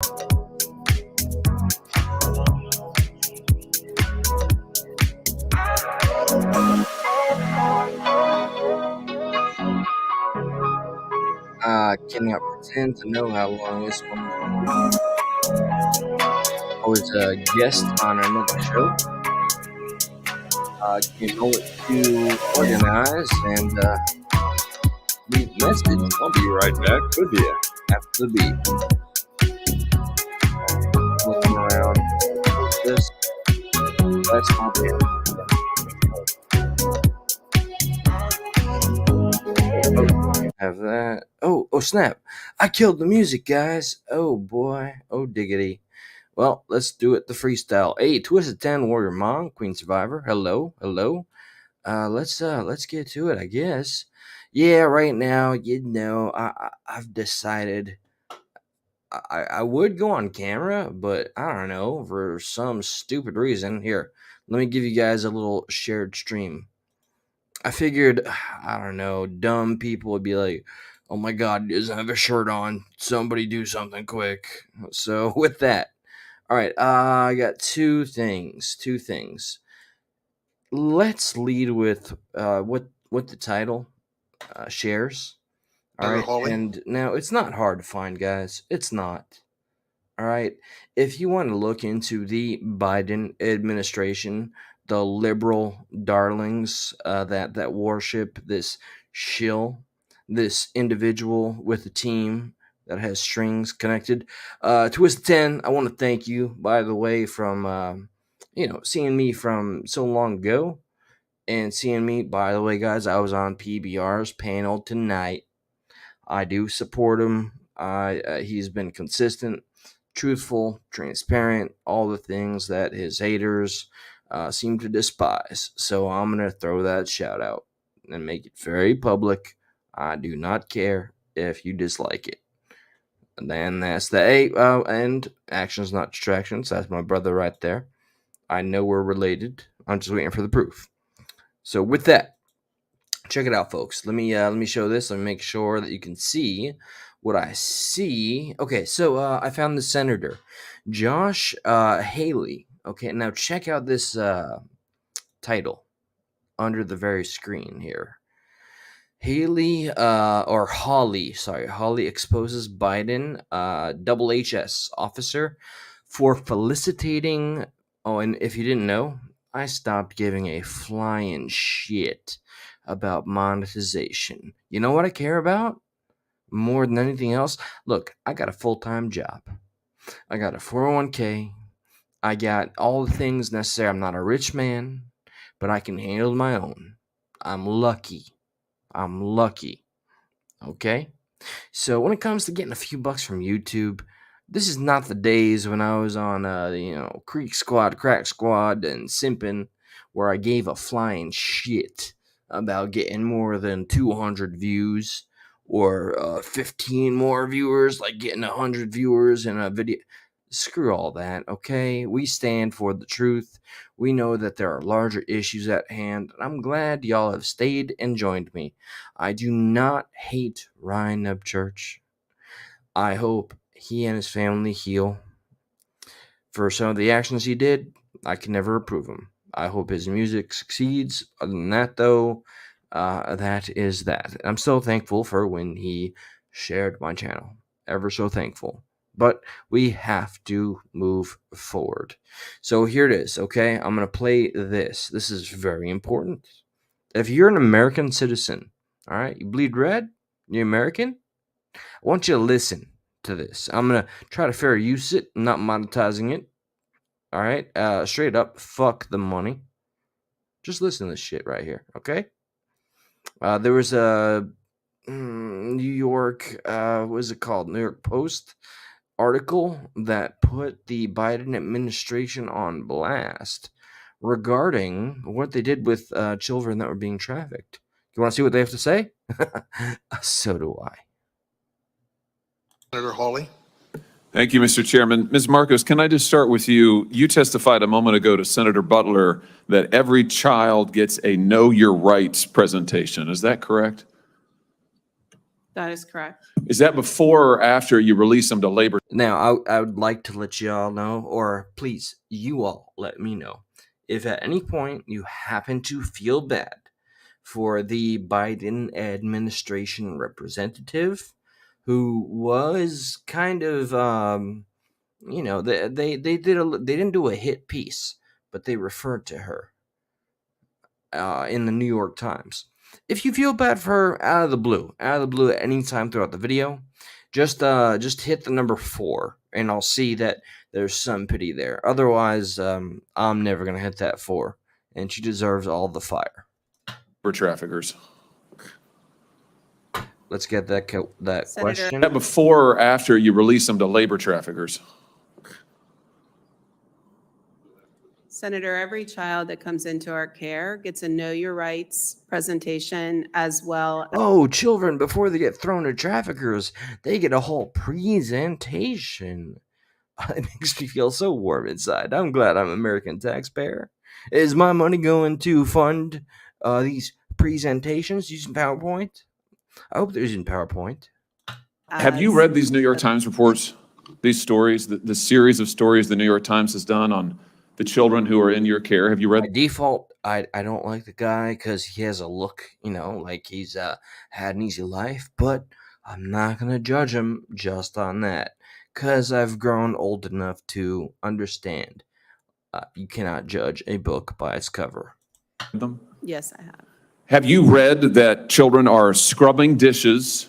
I cannot pretend to know how long this one will be. I was a guest on another show. Came over to organize and leave a message. I'll be right back with you after the beat. Looking around. What's this? That's my band. Have that. Oh, snap. I killed the music, guys. Oh, boy. Oh, diggity. Well, let's do it the freestyle. Hey, Twisted 10 Warrior Mom, Queen Survivor. Hello. Let's get to it, I guess. Yeah, right now, I've decided I would go on camera, but I don't know, for some stupid reason. Here, let me give you guys a little shared stream. I figured, I don't know, dumb people would be like, oh my god, he doesn't have a shirt on. Somebody do something quick. So, with that, all right, I got two things. Let's lead with what the title shares. All right, and now it's not hard to find, guys. It's not. All right, if you want to look into the Biden administration, the liberal darlings that worship this shill, this individual with a team that has strings connected. Twist 10, I want to thank you, by the way, from seeing me from so long ago, and seeing me, by the way, guys, I was on PBR's panel tonight. I do support him. He's been consistent, truthful, transparent, all the things that his haters seem to despise. So I'm going to throw that shout out and make it very public. I do not care if you dislike it. And then that's the A. And actions, not distractions. That's my brother right there. I know we're related. I'm just waiting for the proof. So with that, check it out, folks. Let me show this. Let me make sure that you can see what I see. Okay, so I found the senator, Josh Haley. Okay, now check out this title under the very screen here. Haley Hawley exposes Biden, double HS officer, for felicitating. Oh, and if you didn't know, I stopped giving a flying shit about monetization. You know what I care about more than anything else? Look, I got a full-time job. I got a 401k. I got all the things necessary. I'm not a rich man, but I can handle my own. I'm lucky. Okay? So when it comes to getting a few bucks from YouTube, this is not the days when I was on, Creek Squad, Crack Squad, and Simpin', where I gave a flying shit about getting more than 200 views or 15 more viewers, like getting 100 viewers in a video. Screw all that, okay? We stand for the truth. We know that there are larger issues at hand. I'm glad y'all have stayed and joined me. I do not hate Ryan Upchurch. I hope he and his family heal. For some of the actions he did, I can never approve him. I hope his music succeeds. Other than that, though, that is that. I'm still thankful for when he shared my channel. Ever so thankful. But we have to move forward. So here it is, okay? I'm going to play this. This is very important. If you're an American citizen, all right, you bleed red, you're American, I want you to listen to this. I'm going to try to fair use it, not monetizing it. All right? Straight up, fuck the money. Just listen to this shit right here, okay? There was a New York, what is it called? New York Post article that put the Biden administration on blast regarding what they did with children that were being trafficked. You want to see what they have to say? So do I. Senator Hawley. Thank you, Mr. Chairman. Ms. Marcos, can I just start with you? You testified a moment ago to Senator Butler that every child gets a Know Your Rights presentation. Is that correct? That is correct. Is that before or after you release them to labor? Now, I would like to let you all know, or please, you all let me know, if at any point you happen to feel bad for the Biden administration representative who was kind of, they didn't do a hit piece, but they referred to her in the New York Times. If you feel bad for her out of the blue at any time throughout the video, just hit the number 4, and I'll see that there's some pity there. Otherwise, I'm never gonna hit that 4, and she deserves all the fire. Traffickers. Let's get that Senator- question. Is that before or after you release them to labor traffickers? Senator, every child that comes into our care gets a Know Your Rights presentation as well. Oh, children, before they get thrown to traffickers, they get a whole presentation. It makes me feel so warm inside. I'm glad I'm an American taxpayer. Is my money going to fund these presentations using PowerPoint? I hope they're using PowerPoint. Have you read these New York Times reports, these stories, the series of stories the New York Times has done on the children who are in your care? Have you read? By default, I don't like the guy because he has a look, like he's had an easy life, but I'm not going to judge him just on that because I've grown old enough to understand you cannot judge a book by its cover. them? Yes, I have. Have you read that children are scrubbing dishes?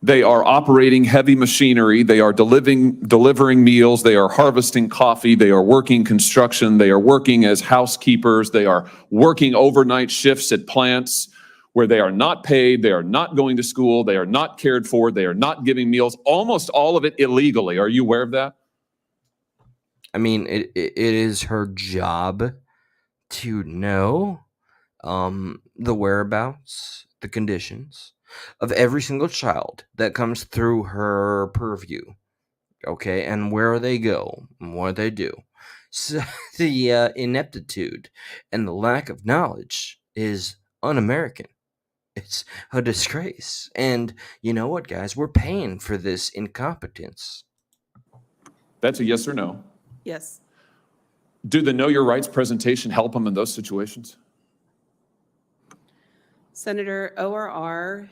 They are operating heavy machinery. They are delivering meals. They are harvesting coffee. They are working construction. They are working as housekeepers. They are working overnight shifts at plants where they are not paid. They are not going to school. They are not cared for. They are not giving meals. Almost all of it illegally. Are you aware of that? I mean, it is her job to know the whereabouts, the conditions of every single child that comes through her purview, okay, and where they go and what they do. So the ineptitude and the lack of knowledge is un-American. It's a disgrace. And you know what, guys? We're paying for this incompetence. That's a yes or no. Yes. Do the Know Your Rights presentation help them in those situations? Senator ORR.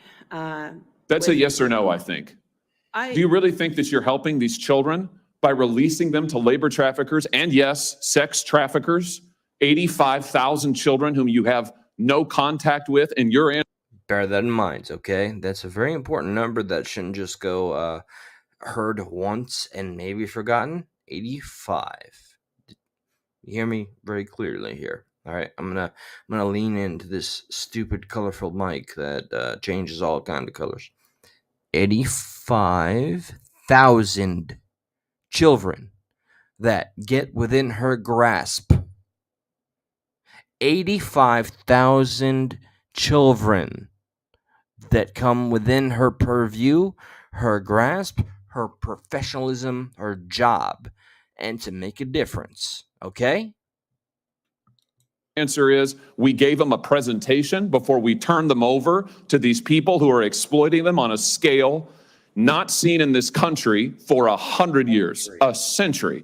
That's a yes or no, I think. Do you really think that you're helping these children by releasing them to labor traffickers and, yes, sex traffickers? 85,000 children whom you have no contact with, and you're in. Bear that in mind, okay? That's a very important number that shouldn't just go heard once and maybe forgotten. 85. You hear me very clearly here. All right, I'm gonna lean into this stupid colorful mic that changes all kind of colors. 85,000 children that get within her grasp. 85,000 children that come within her purview, her grasp, her professionalism, her job, and to make a difference. Okay? Answer is we gave them a presentation before we turned them over to these people who are exploiting them on a scale not seen in this country for 100 years, a century.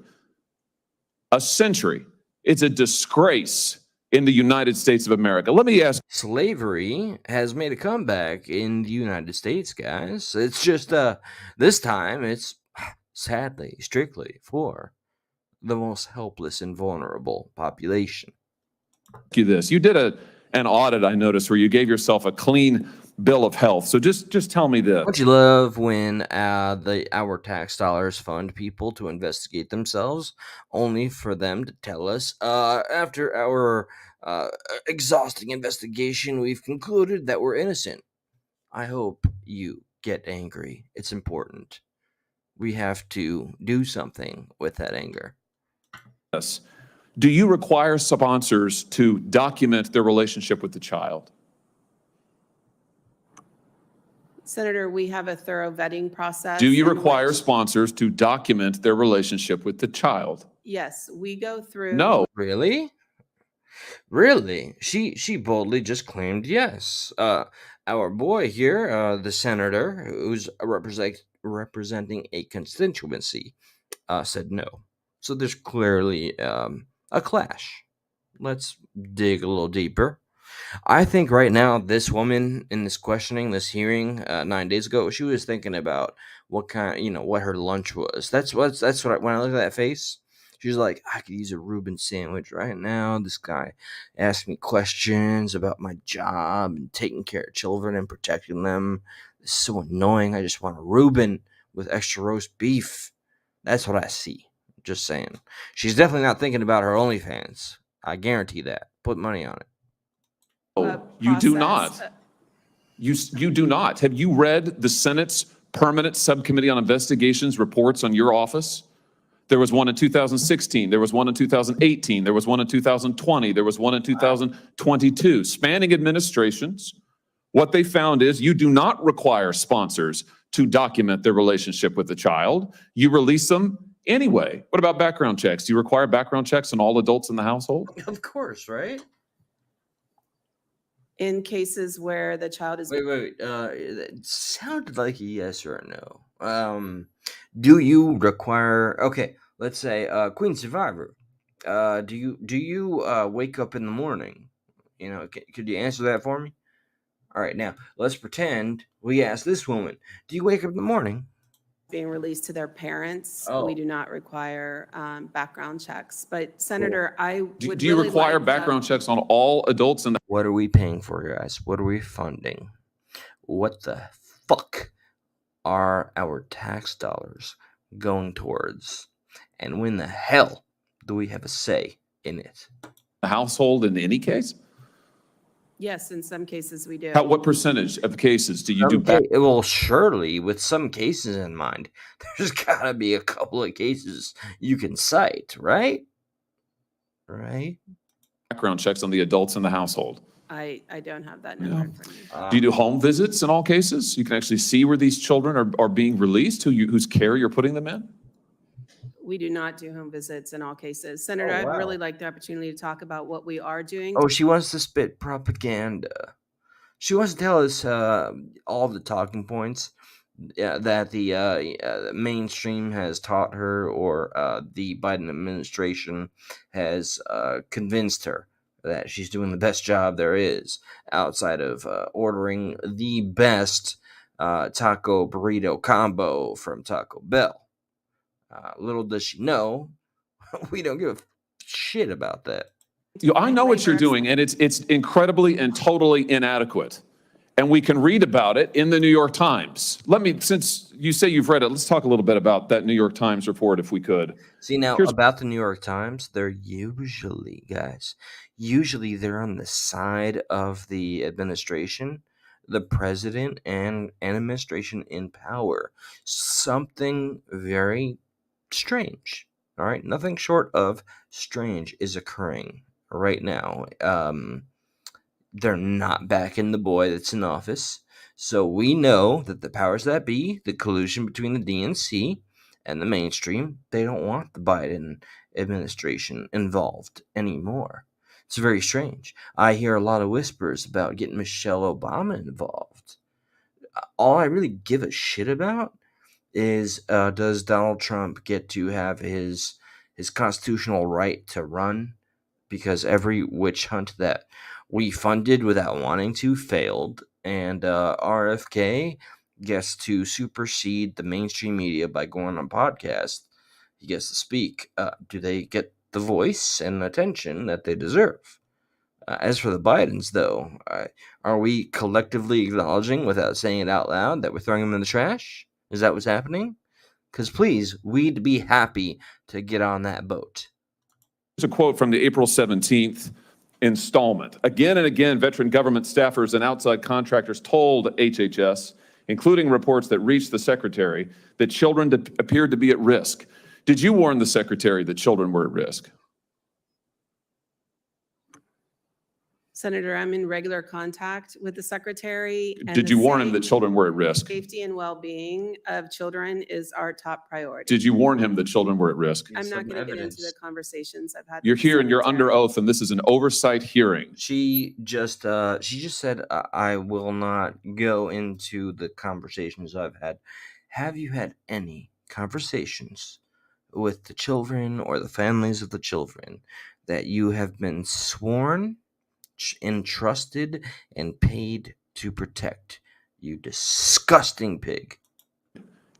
A century. It's a disgrace in the United States of America. Let me ask. Slavery has made a comeback in the United States, guys. It's just this time it's sadly strictly for the most helpless and vulnerable population. You this. You did an audit, I noticed, where you gave yourself a clean bill of health. So just tell me this. Don't you love when our tax dollars fund people to investigate themselves, only for them to tell us, after our exhausting investigation, we've concluded that we're innocent. I hope you get angry. It's important. We have to do something with that anger. Yes. Do you require sponsors to document their relationship with the child? Senator, we have a thorough vetting process. Do you require sponsors to document their relationship with the child? Yes, we go through. No. Really? Really? She boldly just claimed yes. Our boy here, the senator, who's representing a constituency, said no. So there's clearly a clash. Let's dig a little deeper. I think right now, this woman in this questioning, this hearing 9 days ago, she was thinking about what kind, what her lunch was. That's what when I look at that face, she's like, I could use a Reuben sandwich right now. This guy asked me questions about my job and taking care of children and protecting them. It's so annoying. I just want a Reuben with extra roast beef. That's what I see. Just saying. She's definitely not thinking about her OnlyFans. I guarantee that. Put money on it. Oh, you do process. not. You do not. Have you read the Senate's Permanent Subcommittee on Investigations reports on your office? There was one in 2016. There was one in 2018. There was one in 2020. There was one in 2022. Spanning administrations, what they found is you do not require sponsors to document their relationship with the child. You release them anyway. What about background checks? Do you require background checks on all adults in the household? Of course, right? In cases where the child is Wait. It sounded like a yes or a no. Do you require? Okay, let's say Queen Survivor. Do you wake up in the morning? Could you answer that for me? All right, now let's pretend we ask this woman. Do you wake up in the morning? being released to their parents, Oh. we do not require background checks. But Senator, I would Do you really require like, background checks on all adults in the What are we paying for, guys? What are we funding? What the fuck are our tax dollars going towards? And when the hell do we have a say in it? household in any case? Yes, in some cases we do. What percentage of cases do you do back? Well, surely, with some cases in mind, there's got to be a couple of cases you can cite, right? Right? Background checks on the adults in the household? I don't have that number in front of me. Do you do home visits in all cases? You can actually see where these children are being released, whose care you're putting them in? We do not do home visits in all cases. Senator, Oh, I'd really wow. like the opportunity to talk about what we are doing. Oh, she wants to spit propaganda. She wants to tell us all the talking points that the mainstream has taught her, or the Biden administration has convinced her that she's doing the best job there is outside of ordering the best taco burrito combo from Taco Bell. Little does she know, we don't give a shit about that. I know what you're doing, and it's incredibly and totally inadequate. And we can read about it in the New York Times. Since you say you've read it, let's talk a little bit about that New York Times report, if we could. See, now about the New York Times, they're usually, guys, they're on the side of the administration, the president, and administration in power. Something very strange, all right? Nothing short of strange is occurring right now. They're not backing the boy that's in office. So we know that the powers that be, the collusion between the DNC and the mainstream, they don't want the Biden administration involved anymore. It's very strange. I hear a lot of whispers about getting Michelle Obama involved. All I really give a shit about is does Donald Trump get to have his constitutional right to run? Because every witch hunt that we funded without wanting to failed, and RFK gets to supersede the mainstream media by going on podcasts. He gets to speak. Do they get the voice and attention that they deserve? As for the Bidens, though, are we collectively acknowledging without saying it out loud that we're throwing them in the trash? Is that what's happening? Because please, we'd be happy to get on that boat. Here's a quote from the April 17th installment. Again and again, veteran government staffers and outside contractors told HHS, including reports that reached the secretary, that children appeared to be at risk. Did you warn the secretary that children were at risk? Senator, I'm in regular contact with the secretary. And Did the you warn him that children were at risk? safety and well-being of children is our top priority. Did you warn him that children were at risk? I'm not Some going to get into the evidence. conversations I've had. You're with the here and you're under secretary. oath, and this is an oversight hearing. She just said I will not go into the conversations I've had. Have you had any conversations with the children or the families of the children that you have been sworn, entrusted, and paid to protect? You disgusting pig.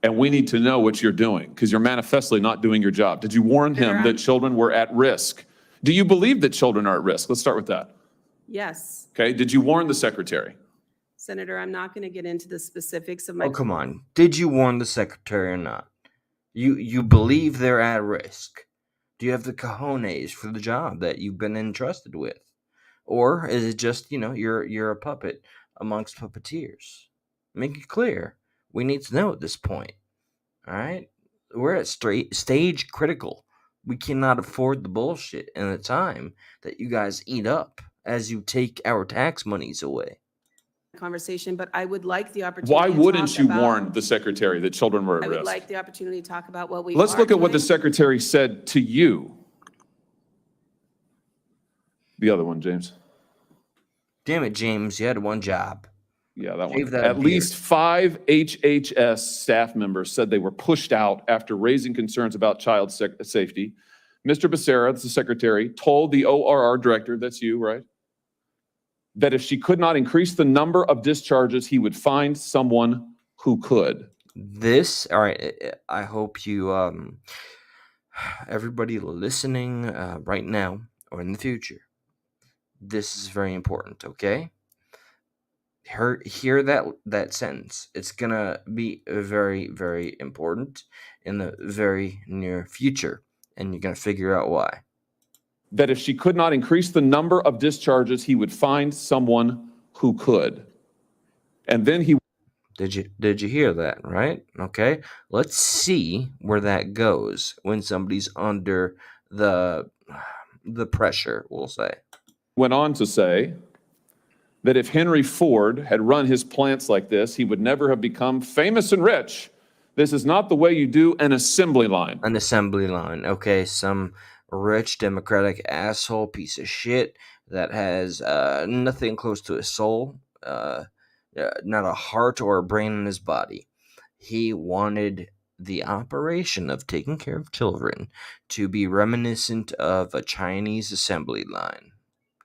And we need to know what you're doing because you're manifestly not doing your job. Did you warn him that children were at risk? Do you believe that children are at risk? Let's start with that. Yes. Okay. Did you warn the secretary? Senator, I'm not going to get into the specifics of my. Oh, come on. Did you warn the secretary or not? You believe they're at risk. Do you have the cojones for the job that you've been entrusted with? Or is it just, you're a puppet amongst puppeteers? Make it clear. We need to know at this point. All right? We're at stage critical. We cannot afford the bullshit and the time that you guys eat up as you take our tax monies away. Conversation, but I would like the opportunity. Why to wouldn't talk you about- warn the secretary that children were at I would risk? like the opportunity to talk about what we. Let's are look at what the doing. secretary said to you. The other one, James. Damn it, James. You had one job. Yeah, that Shave one. that At beard. least 5 HHS staff members said they were pushed out after raising concerns about child safety. Mr. Becerra, the secretary, told the ORR director, that's you, right? That if she could not increase the number of discharges, he would find someone who could. All right, I hope you, everybody listening right now or in the future, this is very important, okay? Hear that sentence. It's gonna be very, very important in the very near future, and you're gonna figure out why. That if she could not increase the number of discharges, he would find someone who could. And then he Did you hear that, right? Okay. Let's see where that goes when somebody's under the pressure, we'll say. went on to say that if Henry Ford had run his plants like this, he would never have become famous and rich. This is not the way you do an assembly line. An assembly line, okay? Some rich Democratic asshole piece of shit that has nothing close to a soul, not a heart or a brain in his body. He wanted the operation of taking care of children to be reminiscent of a Chinese assembly line.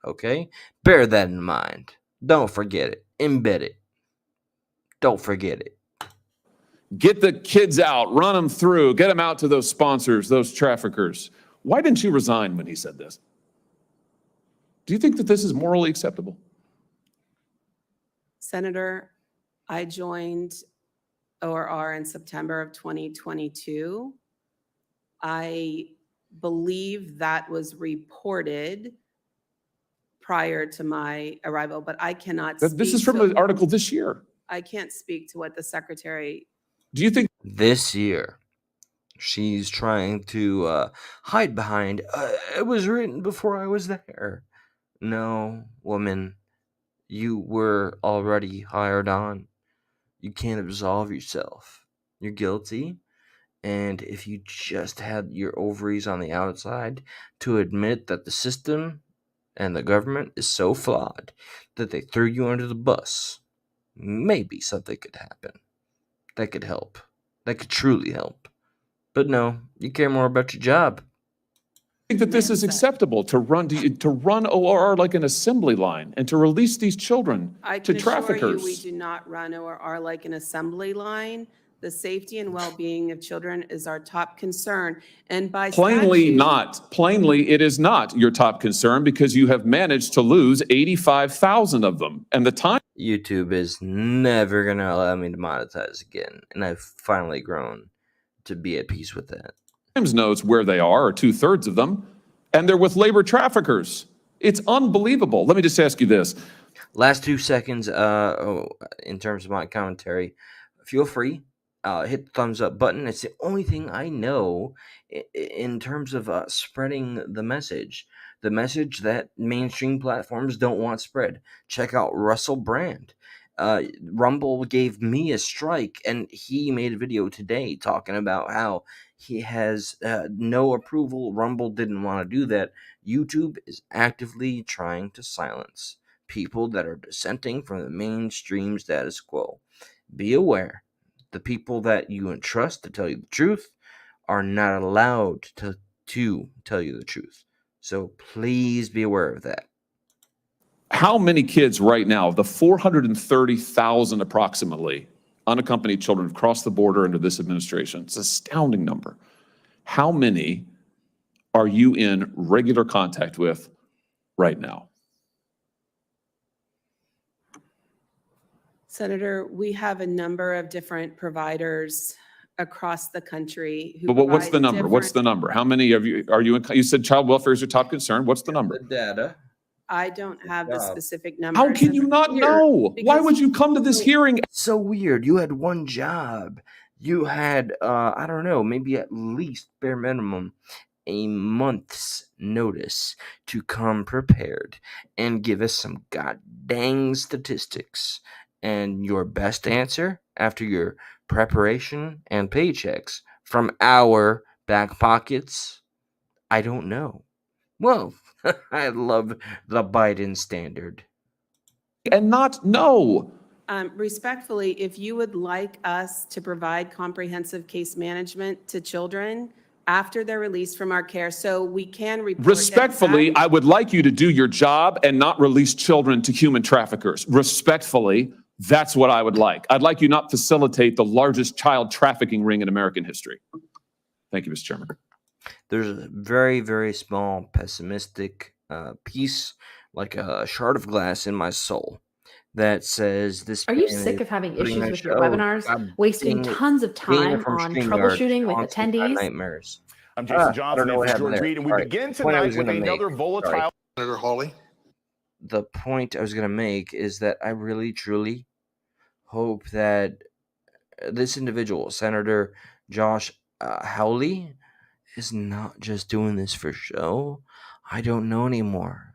Okay? Bear that in mind. Don't forget it. Embed it. Don't forget it. Get the kids out, run them through, get them out to those sponsors, those traffickers. Why didn't you resign when he said this? Do you think that this is morally acceptable? Senator, I joined ORR in September of 2022. I believe that was reported prior to my arrival, but I cannot speak. This is from an article this year. I can't speak to what the secretary. Do you think This year, she's trying to hide behind, it was written before I was there. No, woman, you were already hired on. You can't absolve yourself. You're guilty. And if you just had your ovaries on the outside to admit that the system and the government is so flawed that they threw you under the bus, maybe something could happen. That could help. That could truly help. But no, you care more about your job. that this is acceptable to run ORR like an assembly line and to release these children I to can assure you, we traffickers? do not run ORR like an assembly line. The safety and well-being of children is our top concern. And by Plainly statute- not. Plainly, it is not your top concern because you have managed to lose 85,000 of them. And the time YouTube is never going to allow me to monetize again. And I've finally grown to be at peace with that. Times knows where they are, or 2/3 of them, and they're with labor traffickers. It's unbelievable. Let me just ask you this. Last 2 seconds, in terms of my commentary, feel free. Hit the thumbs up button. It's the only thing I know in terms of spreading the message the message that mainstream platforms don't want spread. Check out Russell Brand. Rumble gave me a strike, and he made a video today talking about how he has no approval. Rumble didn't want to do that. YouTube is actively trying to silence people that are dissenting from the mainstream status quo. Be aware, the people that you entrust to tell you the truth are not allowed to tell you the truth. So please be aware of that. How many kids right now, the 430,000 approximately unaccompanied children across the border under this administration, it's an astounding number. How many are you in regular contact with right now? Senator, we have a number of different providers across the country who But what's the provide number? What's the number? How many of you are you in? You said child welfare is your top concern. What's the number? The data. I don't have the job. specific numbers. How can and you it's not weird know? Why because would you come to this hearing? So weird. You had one job. You had I don't know, maybe at least bare minimum a month's notice to come prepared and give us some god dang statistics. And your best answer after your preparation and paychecks from our back pockets, I don't know. Well, I love the Biden standard. And not know. Respectfully, if you would like us to provide comprehensive case management to children after they're released from our care, so we can report them Respectfully, back. I would like you to do your job and not release children to human traffickers. Respectfully, that's what I would like. I'd like you not facilitate the largest child trafficking ring in American history. Thank you, Mr. Chairman. There's a very, very small pessimistic piece, like a shard of glass in my soul, that says this. Are you man sick is of having putting issues my with your show. webinars, God wasting dang it. tons of Dana time from on StreamYard troubleshooting with haunts me by attendees? nightmares. I'm Jason I Johnson, don't know and what this is happened George there. Reed, and we All right, begin the point I tonight was with gonna another make. volatile. Sorry. Senator Hawley. The point I was going to make is that I really, truly hope that this individual, Senator Josh Howley, is not just doing this for show. I don't know anymore.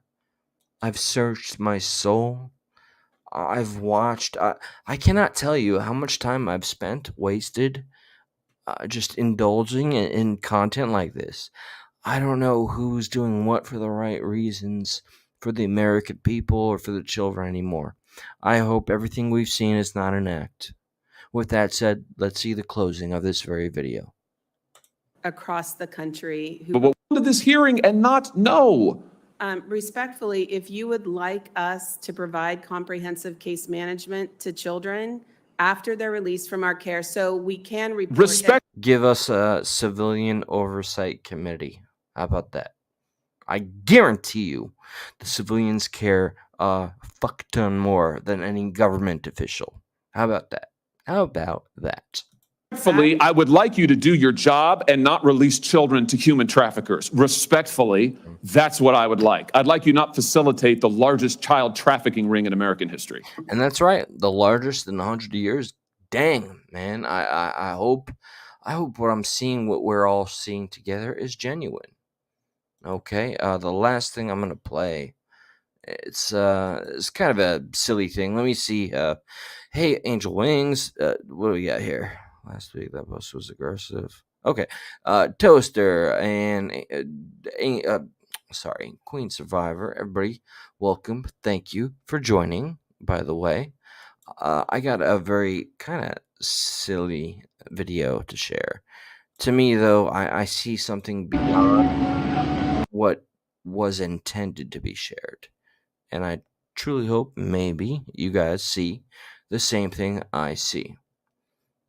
I've searched my soul. I've watched. I cannot tell you how much time I've spent wasted just indulging in content like this. I don't know who's doing what for the right reasons for the American people or for the children anymore. I hope everything we've seen is not an act. With that said, let's see the closing of this very video. Across the country who. But what to this hearing and not know? Respectfully, if you would like us to provide comprehensive case management to children after they're released from our care, so we can report them. Respect. Give us a civilian oversight committee. How about that? I guarantee you the civilians care a fuck ton more than any government official. How about that? How about that? Respectfully, I would like you to do your job and not release children to human traffickers. Respectfully, that's what I would like. I'd like you not facilitate the largest child trafficking ring in American history. And that's right, the largest in 100 years. Dang, man, I hope what I'm seeing, what we're all seeing together, is genuine. Okay, the last thing I'm gonna play, it's kind of a silly thing. Let me see. Hey, Angel Wings, what do we got here? Last week that post was aggressive. Okay, Toaster and sorry, Queen Survivor. Everybody, welcome. Thank you for joining. By the way, I got a very kind of silly video to share. To me, though, I see something beyond what was intended to be shared. And I truly hope maybe you guys see the same thing I see.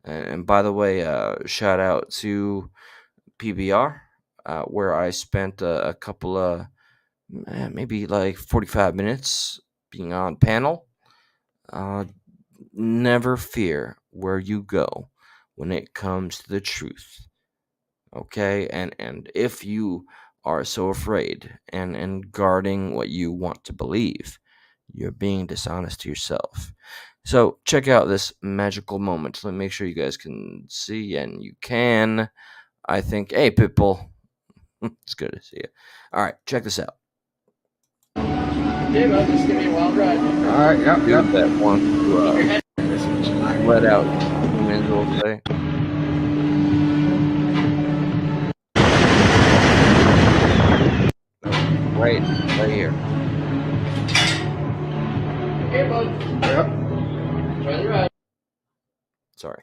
And by the way, shout out to PBR, where I spent a couple of maybe like 45 minutes being on panel. Never fear where you go when it comes to the truth. Okay, and if you are so afraid and guarding what you want to believe, you're being dishonest to yourself. So check out this magical moment. Let me make sure you guys can see, and you can. I think, hey, Pitbull, it's good to see you. All right, check this out. All right, yep, Dude yep. that wants to Let out humans, we'll say. Right here. Yep. Sorry.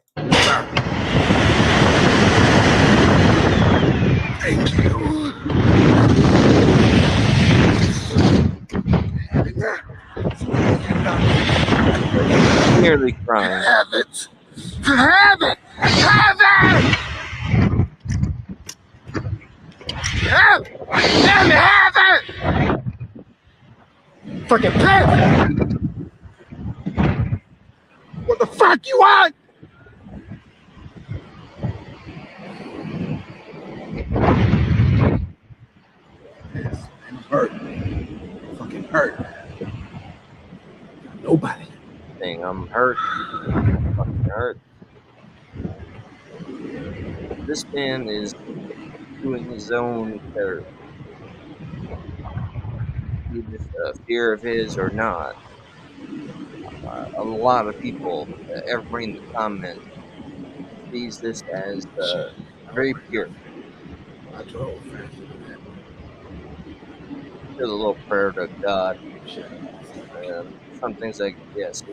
Thank you. Nearly crying. Have it. Have it. Have it. Have it. Damn it. Have it. Fucking pimp. What the fuck you want? Yes, I'm hurt. Fucking hurt. Nobody. Saying I'm hurt. Fucking hurt. This man is doing his own therapy. Be this a fear of his or not. A lot of people, everybody in the comments, sees this as Shit. very pure. I drove faster than that. There's a little prayer to God. Shit. Some things like, yes,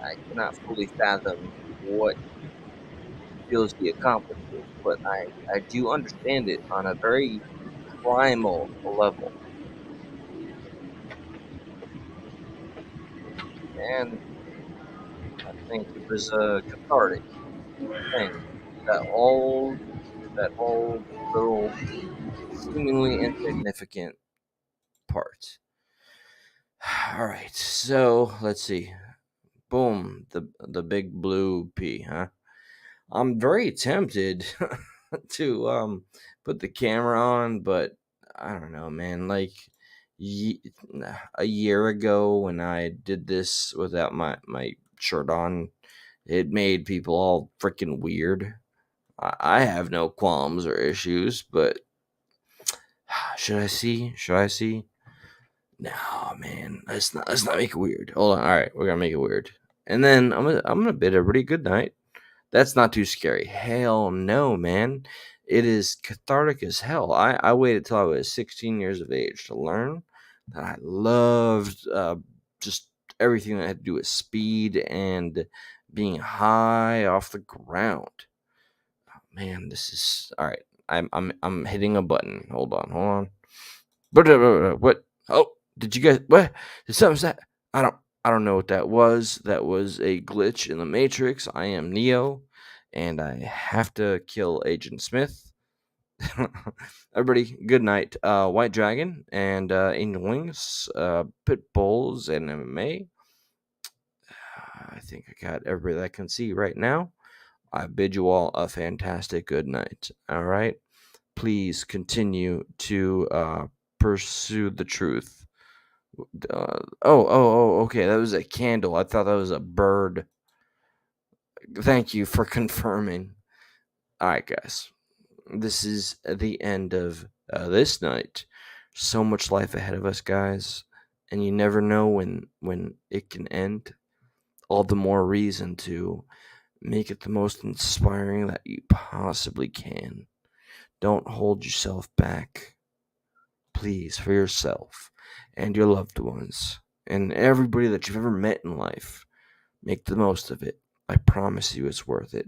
I cannot fully fathom what he feels he accomplishes, but I do understand it on a very primal level. And I think it was a cathartic thing. That whole that whole little seemingly insignificant part. All right, so let's see. Boom, the big blue P, huh? I'm very tempted to put the camera on, but I don't know, man. Like ye- a year ago when I did this without my shirt on, it made people all freaking weird. I have no qualms or issues, but should I see? Should I see? No, man. Let's not make it weird. Hold on. All right, we're gonna make it weird, and then I'm gonna bid everybody good night. That's not too scary. Hell no, man. It is cathartic as hell. I waited till I was 16 years of age to learn that I loved just everything that had to do with speed and being high off the ground. Oh, man, this is all right. I'm hitting a button. Hold on. What? Oh, did you guys? What? Did something that? I don't know what that was. That was a glitch in the Matrix. I am Neo, and I have to kill Agent Smith. Everybody, good night. White Dragon and Angel Wings, Pit Bulls, and MMA. I think I got everybody that I can see right now. I bid you all a fantastic good night. All right. Please continue to pursue the truth. Okay. That was a candle. I thought that was a bird. Thank you for confirming. All right, guys. This is the end of this night. So much life ahead of us, guys, and you never know when it can end. All the more reason to make it the most inspiring that you possibly can. Don't hold yourself back. Please, for yourself and your loved ones and everybody that you've ever met in life, make the most of it. I promise you it's worth it.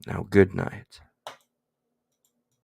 Now, good night.